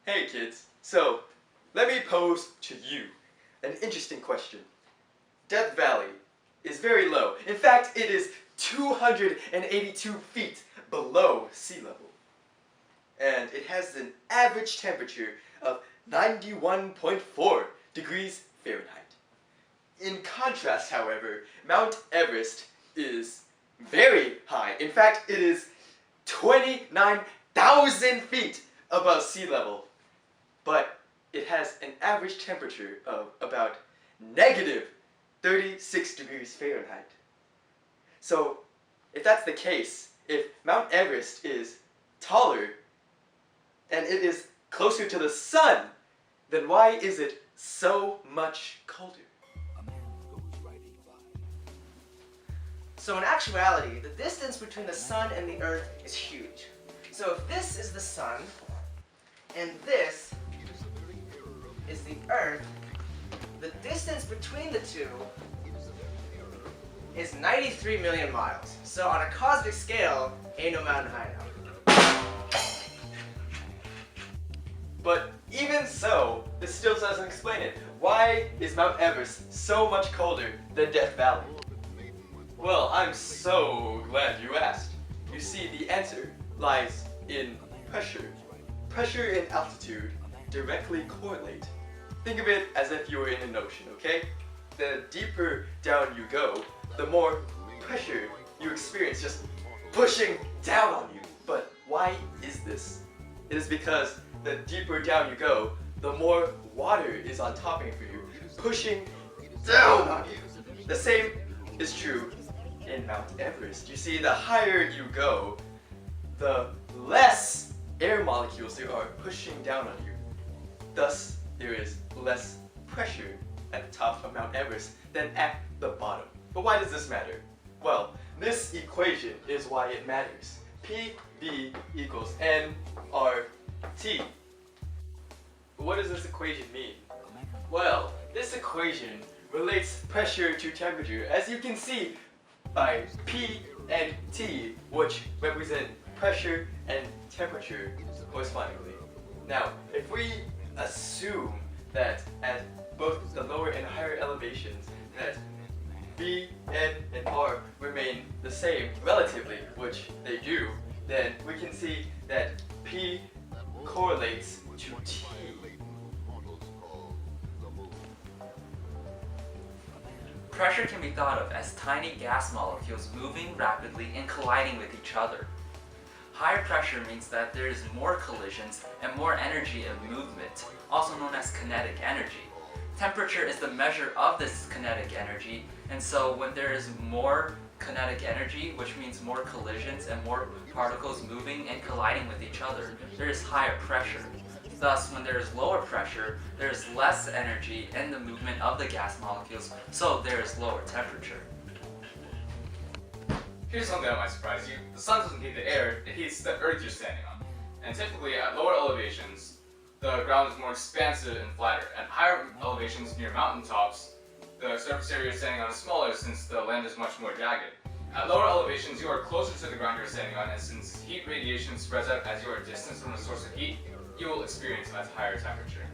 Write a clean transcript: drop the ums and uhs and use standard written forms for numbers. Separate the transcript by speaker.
Speaker 1: Hey kids, so let me pose to you an interesting question. Death Valley is very low. In fact, it is 282 feet below sea level. And it has an average temperature of 91.4 degrees Fahrenheit. In contrast, however, Mount Everest is very high. In fact, it is 29,000 feet above sea level. But it has an average temperature of about negative 36 degrees Fahrenheit. So, if that's the case, if Mount Everest is taller and it is closer to the sun, then why is it so much colder?
Speaker 2: So in actuality, the distance between the sun and the earth is huge. So if this is the sun, and this is the earth, the distance between the two is 93 million miles. So on a cosmic scale, ain't no mountain high enough.
Speaker 1: But even so, this still doesn't explain it. Why is Mount Everest so much colder than Death Valley? Well, I'm so glad you asked. You see, the answer lies in pressure. Pressure and altitude directly correlate. Think of it as if you were in an ocean, okay? The deeper down you go, the more pressure you experience just pushing down on you. But why is this? It is because the deeper down you go, the more water is on top of you, pushing down on you. The same is true in Mount Everest. You see, the higher you go, the less air molecules there are pushing down on you. Thus, there is less pressure at the top of Mount Everest than at the bottom. But why does this matter? Well, this equation is why it matters. PV equals nRT. What does this equation mean? Well, this equation relates pressure to temperature, as you can see by P and T, which represent pressure and temperature correspondingly. Now, if we assume that at both the lower and higher elevations that V, N, and R remain the same relatively, which they do, then we can see that P correlates to T.
Speaker 3: Pressure can be thought of as tiny gas molecules moving rapidly and colliding with each other. Higher pressure means that there is more collisions and more energy of movement, also known as kinetic energy. Temperature is the measure of this kinetic energy, and so when there is more kinetic energy, which means more collisions and more particles moving and colliding with each other, there is higher pressure. Thus, when there is lower pressure, there is less energy in the movement of the gas molecules, so there is lower temperature.
Speaker 4: Here's something that might surprise you. The sun doesn't heat the air, it heats the earth you're standing on. And typically at lower elevations, the ground is more expansive and flatter. At higher elevations near mountaintops, the surface area you're standing on is smaller since the land is much more jagged. At lower elevations, you are closer to the ground you're standing on, and since heat radiation spreads out as you are distant from the source of heat, you will experience a higher temperature.